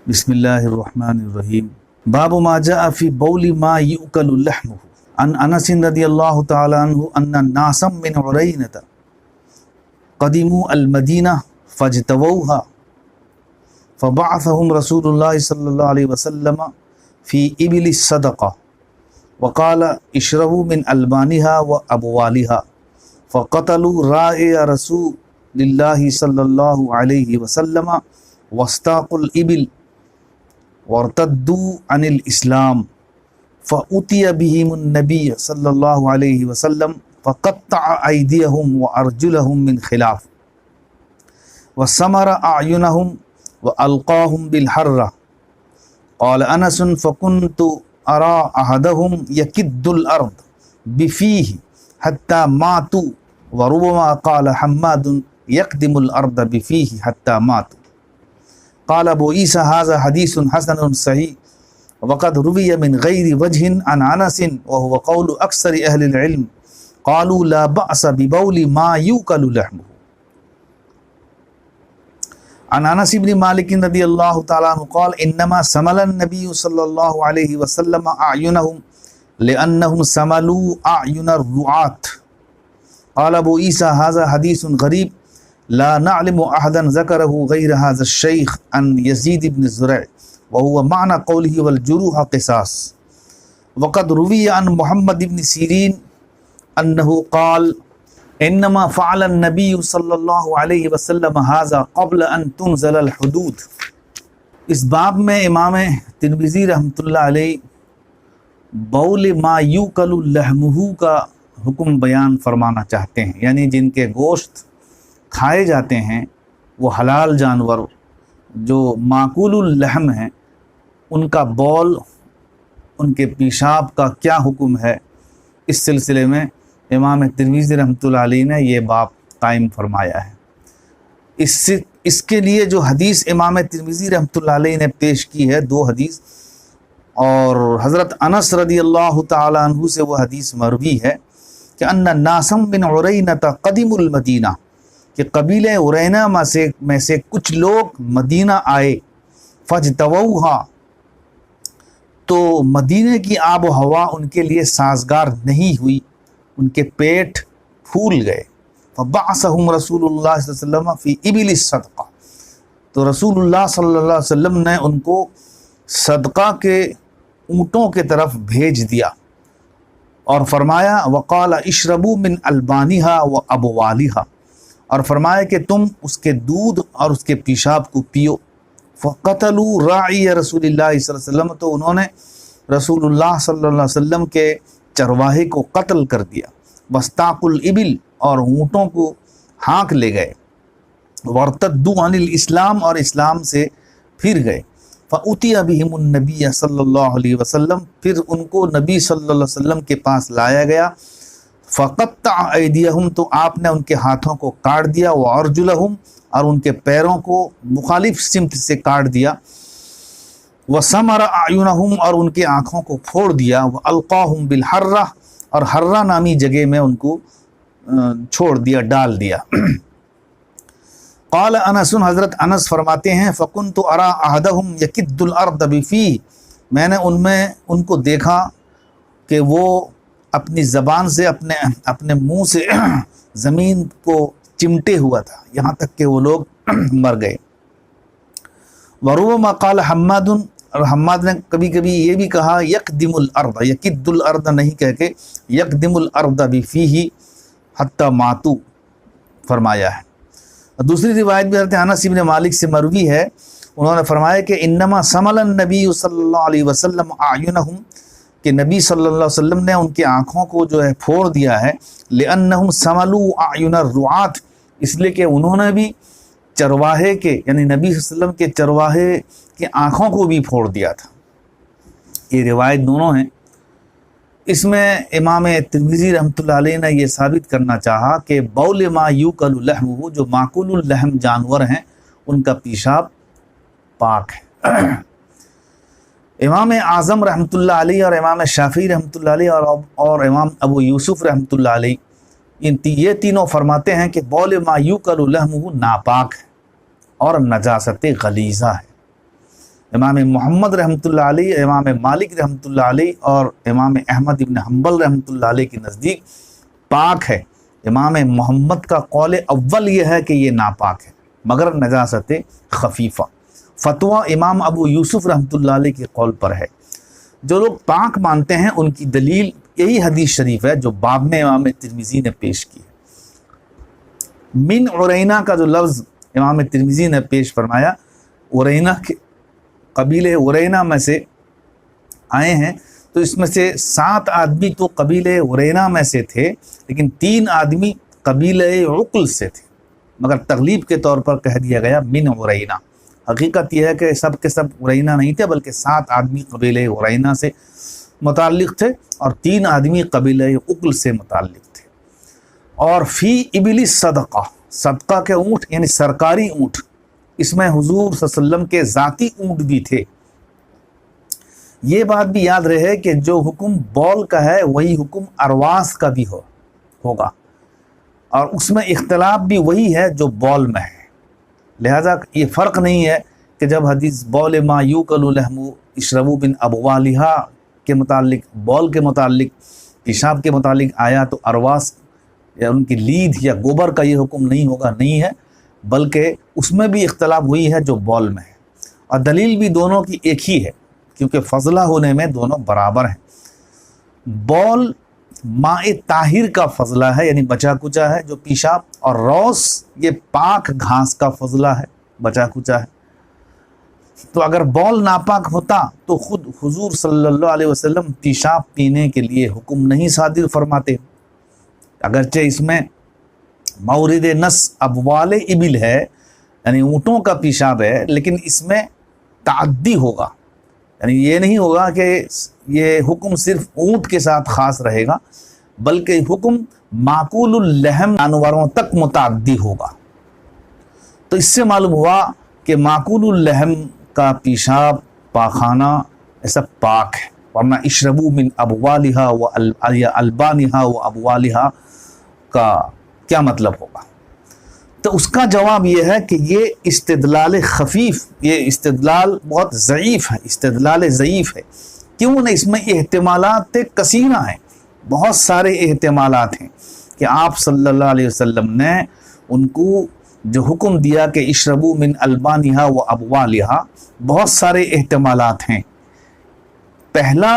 بسم اللہ الرحمن الرحیم۔ باب ما جاء فی بول ما یؤکل لحمہ عن انس رضی اللہ تعالی عنہ ان ناسا من عرینۃ قدموا المدینہ فاجتووها فبعثهم رسول اللہ صلی اللہ علیہ وسلم فی ابل الصدقہ وقال اشربوا من البانها وابوالها فقتلوا راعی رسول اللہ صلی اللہ علیہ وسلم واستاقوا الابل وارتدوا عن الاسلام فأتي بهم النبي صلی اللہ علیہ وسلم فقطع ایدیہم وارجلہم من خلاف وسمر اعینہم والقاہم بالحرہ۔ قال انس فكنت ارى احدهم يكد الارض بفيه حتى ماتوا وربما قال حماد يقدم الارض بفيه حتى ماتوا۔ قال ابو عیسیٰ هذا حدیث حسن صحیح وقد روی من غیر وجہ عن انس وهو قول اکثر اہل العلم قالوا لا بأس ببول ما یوکل لحمه۔ عن انس بن مالک رضی اللہ تعالی عنہ قال انما سمل النبی صلی اللہ علیہ وسلم اعینہم لانہم سملوا اعین الرعاة۔ قال ابو عیسیٰ هذا حدیث غریب لا نعلم احدا ذکره غیر هذا الشیخ عن یزید بن زرع وهو معنى قوله والجروح قصاص۔ وقد روی عن محمد بن سیرین انه قال انما فعل النبی صلی اللہ علیہ وسلم هذا قبل ان تنزل الحدود۔ اس باب میں امام ترمذی رحمۃ اللہ علیہ بول ما یوکل لحمہ کا حکم بیان فرمانا چاہتے ہیں، یعنی جن کے گوشت کھائے جاتے ہیں وہ حلال جانور جو معقول اللحم ہیں ان کا بول، ان کے پیشاب کا کیا حکم ہے، اس سلسلے میں امام ترمذی رحمۃ اللہ علیہ نے یہ باب قائم فرمایا ہے۔ اس کے لیے جو حدیث امام ترمذی رحمۃ اللہ علیہ نے پیش کی ہے، دو حدیث، اور حضرت انس رضی اللہ تعالی عنہ سے وہ حدیث مروی ہے کہ ان ناسم من عرینۃ قدموا المدینہ، کہ قبیلہ عرینہ میں سے کچھ لوگ مدینہ آئے، فاجتووها، تو مدینہ کی آب و ہوا ان کے لیے سازگار نہیں ہوئی، ان کے پیٹ پھول گئے۔ فبعثهم رسول اللہ صلی اللہ علیہ وسلم فی ابل الصدقہ، تو رسول اللہ صلی اللہ علیہ وسلم نے ان کو صدقہ کے اونٹوں کے طرف بھیج دیا اور فرمایا وقال اشربوا من البانها وابوالها، اور فرمایا کہ تم اس کے دودھ اور اس کے پیشاب کو پیو۔ فقتلوا راعی رسول اللہ صلی اللہ علیہ وسلم، تو انہوں نے رسول اللہ صلی اللہ علیہ وسلم کے چرواہے کو قتل کر دیا۔ واستاقوا الابل، اور اونٹوں کو ہانک لے گئے۔ وارتدوا عن الاسلام، اور اسلام سے پھر گئے۔ فأتی بہم النبی صلی اللہ علیہ وسلم، پھر ان کو نبی صلی اللہ علیہ وسلم کے پاس لایا گیا۔ فقطع ایدیہم، تو آپ نے ان کے ہاتھوں کو کاٹ دیا، وارجلہم، اور ان کے پیروں کو مخالف سمت سے کاٹ دیا، وسمر اعینہم، اور ان کی آنکھوں کو پھوڑ دیا، والقاہم بالحرہ، اور حرہ نامی جگہ میں ان کو چھوڑ دیا، ڈال دیا۔ قال انس، حضرت انس فرماتے ہیں فکنت ارى احدهم يكد الارض بفيه، میں نے ان کو دیکھا کہ وہ اپنی زبان سے اپنے منہ سے زمین کو چمٹے ہوا تھا، یہاں تک کہ وہ لوگ مر گئے۔ وربما قال حماد، اور حماد نے کبھی کبھی یہ بھی کہا یقدم الارض، یکد الارض نہیں کہہ کے یقدم الارض بفیہ حتی ماتوا فرمایا ہے۔ دوسری روایت بھی حضرت انس بن مالک سے مروی ہے، انہوں نے فرمایا کہ انما سمل النبی صلی اللہ علیہ وسلم اعینہم، کہ نبی صلی اللہ علیہ وسلم نے ان کی آنکھوں کو جو ہے پھوڑ دیا ہے، لأنہم سملوا اعین الرعاة، اس لیے کہ انہوں نے بھی چرواہے کے، یعنی نبی صلی اللہ علیہ وسلم کے چرواہے کی آنکھوں کو بھی پھوڑ دیا تھا۔ یہ روایت دونوں ہیں۔ اس میں امام ترمذی رحمۃ اللہ علیہ نے یہ ثابت کرنا چاہا کہ بول ما یوکل لحمہ، جو معقول اللحم جانور ہیں ان کا پیشاب پاک ہے۔ امام اعظم رحمۃ اللہ علیہ اور امام شافعی رحمۃ اللہ علیہ اور امام ابو یوسف رحمۃ اللہ علیہ، یہ تینوں فرماتے ہیں کہ بول ما یوکل لحمہ ناپاک ہے اور نجاست غلیظہ ہے، امام محمد رحمۃ اللہ علیہ، امام مالک رحمۃ اللہ علیہ اور امام احمد ابن حنبل رحمۃ اللہ علیہ کے نزدیک پاک ہے۔ امام محمد کا قول اول یہ ہے کہ یہ ناپاک ہے مگر نجاست خفیفہ۔ فتویٰ امام ابو یوسف رحمۃ اللہ علیہ کے قول پر ہے۔ جو لوگ پاک مانتے ہیں ان کی دلیل یہی حدیث شریف ہے جو باب میں امام ترمذی نے پیش کی ہے۔ من عرینہ کا جو لفظ امام ترمذی نے پیش فرمایا، عرینہ کے قبیلے عرینہ میں سے آئے ہیں، تو اس میں سے 7 آدمی تو قبیلے عرینہ میں سے تھے، لیکن 3 آدمی قبیلے عقل سے تھے، مگر تغلیب کے طور پر کہہ دیا گیا من عرینہ۔ حقیقت یہ ہے کہ سب کے سب عرینہ نہیں تھے، بلکہ 7 آدمی قبیلے عرینہ سے متعلق تھے اور 3 آدمی قبیلے عقل سے متعلق تھے۔ اور فی ابل صدقہ، صدقہ کے اونٹ یعنی سرکاری اونٹ، اس میں حضور صلی اللہ علیہ وسلم کے ذاتی اونٹ بھی تھے۔ یہ بات بھی یاد رہے کہ جو حکم بول کا ہے وہی حکم ارواس کا بھی ہوگا، اور اس میں اختلاف بھی وہی ہے جو بول میں ہے۔ لہذا یہ فرق نہیں ہے کہ جب حدیث بول ما یوکل لحم اشربوا من ابوالہا کے متعلق، بول کے متعلق، پیشاب کے متعلق آیا تو ارواس یا ان کی لید یا گوبر کا یہ حکم نہیں ہوگا، نہیں ہے، بلکہ اس میں بھی اختلاف ہوئی ہے جو بول میں ہے، اور دلیل بھی دونوں کی ایک ہی ہے کیونکہ فضلہ ہونے میں دونوں برابر ہیں۔ بول ماء طاہر کا فضلہ ہے یعنی بچا کچا ہے جو پیشاب، اور روس یہ پاک گھاس کا فضلہ ہے، بچا کچا ہے۔ تو اگر بول ناپاک ہوتا تو خود حضور صلی اللہ علیہ وسلم پیشاب پینے کے لیے حکم نہیں صادر فرماتے، اگرچہ اس میں مورد نص ابوال ابل ہے یعنی اونٹوں کا پیشاب ہے، لیکن اس میں تعدی ہوگا، یعنی یہ نہیں ہوگا کہ یہ حکم صرف اونٹ کے ساتھ خاص رہے گا، بلکہ حکم معقول اللحم جانوروں تک متعدی ہوگا۔ تو اس سے معلوم ہوا کہ معقول اللحم کا پیشاب پاخانہ ایسا پاک ہے، ورنہ اشربوا من ابوالہا و البانہا و ابوالہا کا کیا مطلب ہوگا؟ تو اس کا جواب یہ ہے کہ یہ استدلال خفیف، یہ استدلال بہت ضعیف ہے، استدلال ضعیف ہے۔ کیوں نہ اس میں احتمالات کثیرہ ہیں، بہت سارے احتمالات ہیں کہ آپ صلی اللہ علیہ وسلم نے ان کو جو حکم دیا کہ اشربوا من البانہا و ابوالہا، بہت سارے احتمالات ہیں۔ پہلا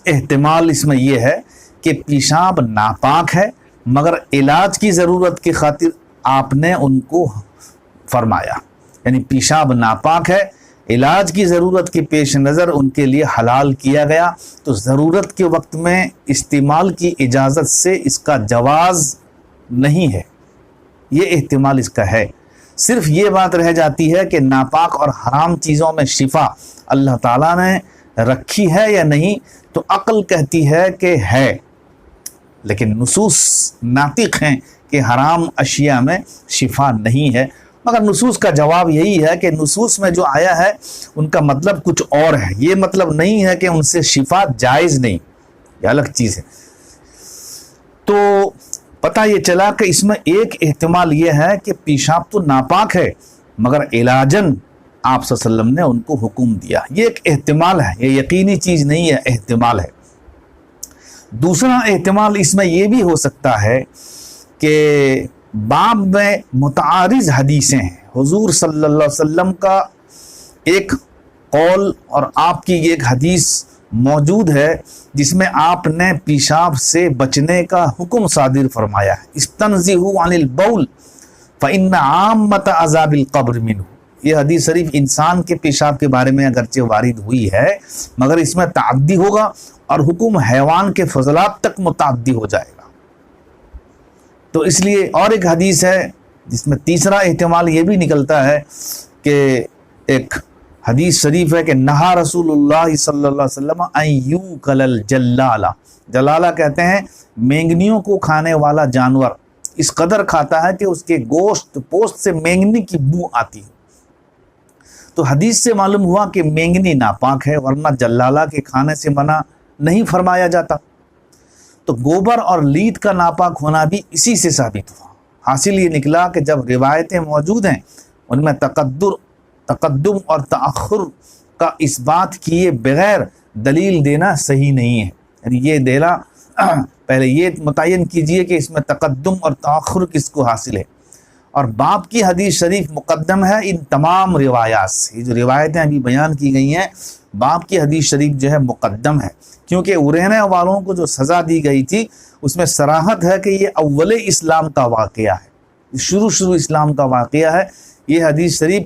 احتمال اس میں یہ ہے کہ پیشاب ناپاک ہے مگر علاج کی ضرورت کی خاطر آپ نے ان کو فرمایا، یعنی پیشاب ناپاک ہے، علاج کی ضرورت کے پیش نظر ان کے لیے حلال کیا گیا، تو ضرورت کے وقت میں استعمال کی اجازت سے اس کا جواز نہیں ہے، یہ احتمال اس کا ہے۔ صرف یہ بات رہ جاتی ہے کہ ناپاک اور حرام چیزوں میں شفا اللہ تعالیٰ نے رکھی ہے یا نہیں، تو عقل کہتی ہے کہ ہے، لیکن نصوص ناطق ہیں کہ حرام اشیاء میں شفا نہیں ہے، مگر نصوص کا جواب یہی ہے کہ نصوص میں جو آیا ہے ان کا مطلب کچھ اور ہے، یہ مطلب نہیں ہے کہ ان سے شفا جائز نہیں، یہ الگ چیز ہے۔ تو پتہ یہ چلا کہ اس میں ایک احتمال یہ ہے کہ پیشاب تو ناپاک ہے مگر علاجن آپ صلی اللہ علیہ وسلم نے ان کو حکم دیا، یہ ایک احتمال ہے، یہ یقینی چیز نہیں ہے، احتمال ہے۔ دوسرا احتمال اس میں یہ بھی ہو سکتا ہے کہ باب میں متعارض حدیثیں ہیں، حضور صلی اللہ علیہ وسلم کا ایک قول اور آپ کی ایک حدیث موجود ہے جس میں آپ نے پیشاب سے بچنے کا حکم صادر فرمایا ہے، استنزہوا عن البول فإن عامۃ عذاب القبر منہ۔ یہ حدیث شریف انسان کے پیشاب کے بارے میں اگرچہ وارد ہوئی ہے مگر اس میں تعدی ہوگا اور حکم حیوان کے فضلات تک متعدی ہو جائے گا۔ تو اس لیے اور ایک حدیث ہے جس میں تیسرا احتمال یہ بھی نکلتا ہے کہ ایک حدیث شریف ہے کہ نہا رسول اللہ صلی اللہ علیہ وسلم ان یوکل الجلالہ، جلالہ کہتے ہیں مینگنیوں کو کھانے والا جانور، اس قدر کھاتا ہے کہ اس کے گوشت پوست سے مینگنی کی بو آتی ہے۔ تو حدیث سے معلوم ہوا کہ مینگنی ناپاک ہے، ورنہ جلالہ کے کھانے سے منع نہیں فرمایا جاتا۔ تو گوبر اور لید کا ناپاک ہونا بھی اسی سے ثابت ہوا۔ حاصل یہ نکلا کہ جب روایتیں موجود ہیں ان میں تقدر تقدم اور تأخر کا اس بات کیے بغیر دلیل دینا صحیح نہیں ہے. یعنی یہ دینا پہلے یہ متعین کیجئے کہ اس میں تقدم اور تأخر کس کو حاصل ہے. اور باب کی حدیث شریف مقدم ہے ان تمام روایات سے. یہ جو روایتیں ابھی بیان کی گئی ہیں باب کی حدیث شریف جو ہے مقدم ہے، کیونکہ عرینہ والوں کو جو سزا دی گئی تھی اس میں صراحت ہے کہ یہ اول اسلام کا واقعہ ہے، شروع اسلام کا واقعہ ہے. یہ حدیث شریف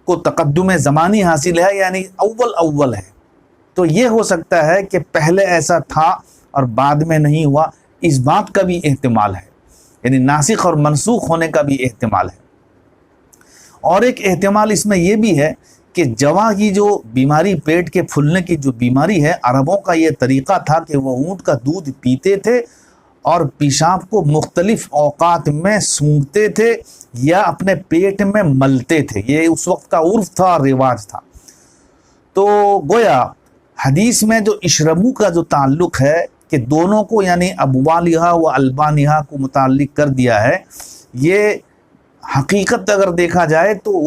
کو تقدم زمانی حاصل ہے، یعنی اول ہے. تو یہ ہو سکتا ہے کہ پہلے ایسا تھا اور بعد میں نہیں ہوا، اس بات کا بھی احتمال ہے، یعنی ناسخ اور منسوخ ہونے کا بھی احتمال ہے. اور ایک احتمال اس میں یہ بھی ہے کہ جوا کی جو بیماری، پیٹ کے پھولنے کی جو بیماری ہے، عربوں کا یہ طریقہ تھا کہ وہ اونٹ کا دودھ پیتے تھے اور پیشاب کو مختلف اوقات میں سونگھتے تھے یا اپنے پیٹ میں ملتے تھے. یہ اس وقت کا عرف تھا اور رواج تھا. تو گویا حدیث میں جو اشربو کا جو تعلق ہے کہ دونوں کو یعنی ابوالہا و البانہا کو متعلق کر دیا ہے، یہ حقیقت اگر دیکھا جائے تو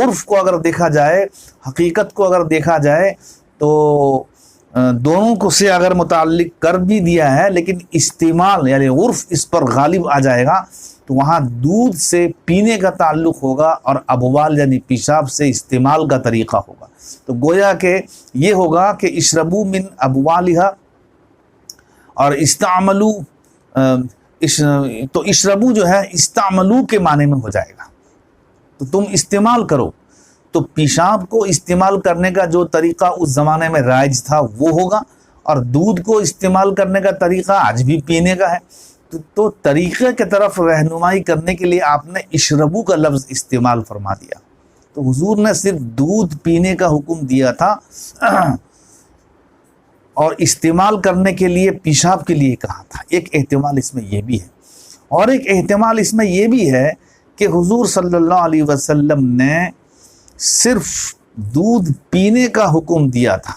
عرف کو اگر دیکھا جائے، حقیقت کو اگر دیکھا جائے تو دونوں کو سے اگر متعلق کر بھی دیا ہے، لیکن استعمال یعنی عرف اس پر غالب آ جائے گا تو وہاں دودھ سے پینے کا تعلق ہوگا اور ابوال یعنی پیشاب سے استعمال کا طریقہ ہوگا. تو گویا کہ یہ ہوگا کہ اشربو من ابوالہا اور استعملو، تو اشربو جو ہے استعملو کے معنی میں ہو جائے گا، تو تم استعمال کرو. تو پیشاب کو استعمال کرنے کا جو طریقہ اس زمانے میں رائج تھا وہ ہوگا، اور دودھ کو استعمال کرنے کا طریقہ آج بھی پینے کا ہے. تو طریقے کی طرف رہنمائی کرنے کے لیے آپ نے اشربو کا لفظ استعمال فرما دیا. تو حضور نے صرف دودھ پینے کا حکم دیا تھا اور استعمال کرنے کے لیے پیشاب کے لیے کہا تھا. ایک احتمال اس میں یہ بھی ہے. اور ایک احتمال اس میں یہ بھی ہے کہ حضور صلی اللہ علیہ وسلم نے صرف دودھ پینے کا حکم دیا تھا.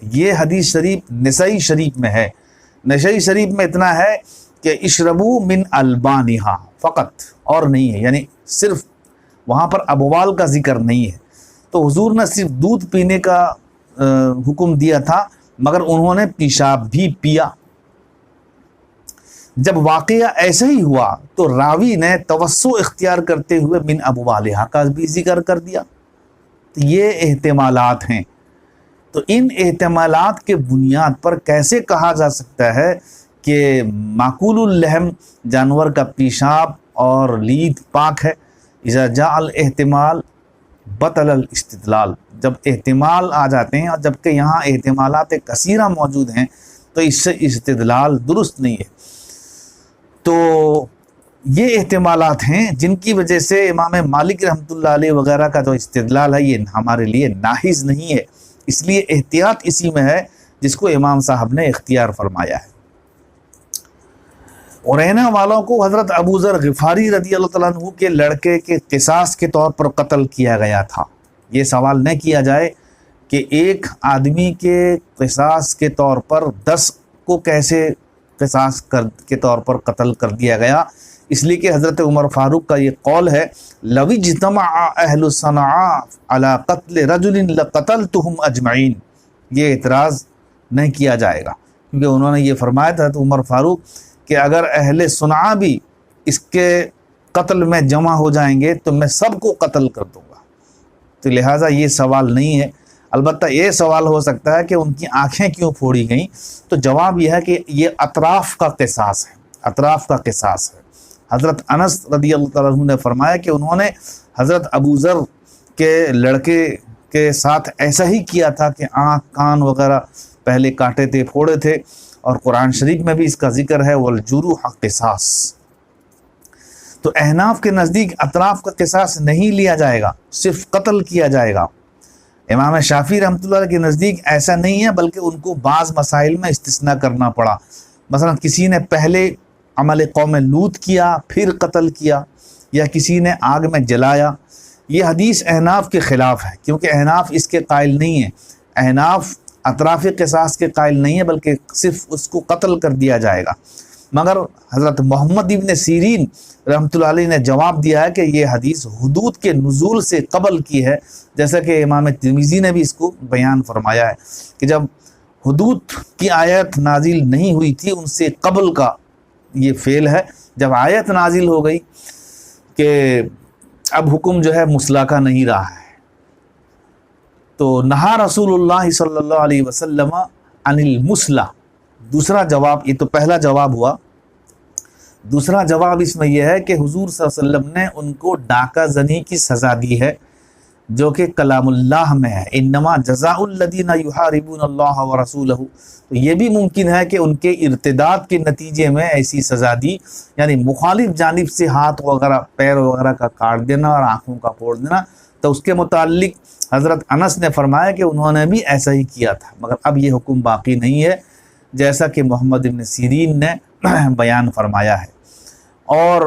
یہ حدیث شریف نسائی شریف میں ہے. نسائی شریف میں اتنا ہے کہ اشربو من البانہا فقط، اور نہیں ہے، یعنی صرف وہاں پر ابوال کا ذکر نہیں ہے. تو حضور نے صرف دودھ پینے کا حکم دیا تھا، مگر انہوں نے پیشاب بھی پیا. جب واقعہ ایسا ہی ہوا تو راوی نے توسع اختیار کرتے ہوئے من ابوالہا کا بھی ذکر کر دیا. تو یہ احتمالات ہیں. تو ان احتمالات کے بنیاد پر کیسے کہا جا سکتا ہے کہ معقول اللحم جانور کا پیشاب اور لید پاک ہے؟ اذا جاء الاحتمال بطل الاستدلال. جب احتمال آ جاتے ہیں اور جبکہ یہاں احتمالات کثیرہ موجود ہیں تو اس سے استدلال درست نہیں ہے. تو یہ احتمالات ہیں جن کی وجہ سے امام مالک رحمۃ اللہ علیہ وغیرہ کا جو استدلال ہے یہ ہمارے لیے ناحیز نہیں ہے. اس لیے احتیاط اسی میں ہے جس کو امام صاحب نے اختیار فرمایا ہے. عرینہ والوں کو حضرت ابو ذر غفاری رضی اللہ تعالیٰ عنہ کے لڑکے کے قصاص کے طور پر قتل کیا گیا تھا. یہ سوال نہ کیا جائے کہ ایک آدمی کے قصاص کے طور پر 10 کو کیسے قصاص کے طور پر قتل کر دیا گیا. اس لیے کہ حضرت عمر فاروق کا یہ قول ہے لو اجتمع اہل صنعاء علی قتل رجل لقتلتهم اجمعین. یہ اعتراض نہیں کیا جائے گا کیونکہ انہوں نے یہ فرمایا تھا تو عمر فاروق کہ اگر اہل صنعاء بھی اس کے قتل میں جمع ہو جائیں گے تو میں سب کو قتل کر دوں گا. تو لہٰذا یہ سوال نہیں ہے. البتہ یہ سوال ہو سکتا ہے کہ ان کی آنکھیں کیوں پھوڑی گئیں. تو جواب یہ ہے کہ یہ اطراف کا قصاص ہے، اطراف کا قصاص ہے. حضرت انس رضی اللہ تعالیٰ عنہ نے فرمایا کہ انہوں نے حضرت ابو ذر کے لڑکے کے ساتھ ایسا ہی کیا تھا کہ آنکھ کان وغیرہ پہلے کاٹے تھے، پھوڑے تھے. اور قرآن شریف میں بھی اس کا ذکر ہے والجروح قصاص. تو احناف کے نزدیک اطراف کا قصاص نہیں لیا جائے گا، صرف قتل کیا جائے گا. امام شافعی رحمۃ اللہ کے نزدیک ایسا نہیں ہے بلکہ ان کو بعض مسائل میں استثناء کرنا پڑا. مثلا کسی نے پہلے عمل قوم لوط کیا پھر قتل کیا، یا کسی نے آگ میں جلایا. یہ حدیث احناف کے خلاف ہے کیونکہ احناف اس کے قائل نہیں ہیں. احناف اطراف قصاص کے قائل نہیں ہے بلکہ صرف اس کو قتل کر دیا جائے گا. مگر حضرت محمد ابن سیرین رحمۃ اللہ علیہ نے جواب دیا ہے کہ یہ حدیث حدود کے نزول سے قبل کی ہے، جیسا کہ امام ترمذی نے بھی اس کو بیان فرمایا ہے کہ جب حدود کی آیت نازل نہیں ہوئی تھی ان سے قبل کا یہ فعل ہے، جب آیت نازل ہو گئی کہ اب حکم جو ہے مسلح کا نہیں رہا ہے، تو نہا رسول اللہ صلی اللہ علیہ وسلم عن المسلح۔ دوسرا جواب، یہ تو پہلا جواب ہوا، دوسرا جواب اس میں یہ ہے کہ حضور صلی اللہ علیہ وسلم نے ان کو ڈاکہ زنی کی سزا دی ہے جو کہ کلام اللہ میں ہے، انما جزاء الذین یحاربون اللہ ورسولہ۔ تو یہ بھی ممکن ہے کہ ان کے ارتداد کے نتیجے میں ایسی سزا دی، یعنی مخالف جانب سے ہاتھ وغیرہ پیر وغیرہ کا کاٹ دینا اور آنکھوں کا پھوڑ دینا، تو اس کے متعلق حضرت انس نے فرمایا کہ انہوں نے بھی ایسا ہی کیا تھا، مگر اب یہ حکم باقی نہیں ہے جیسا کہ محمد ابن سیرین نے بیان فرمایا ہے۔ اور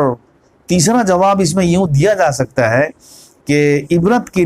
تیسرا جواب اس میں یوں دیا جا سکتا ہے کہ عبرت کے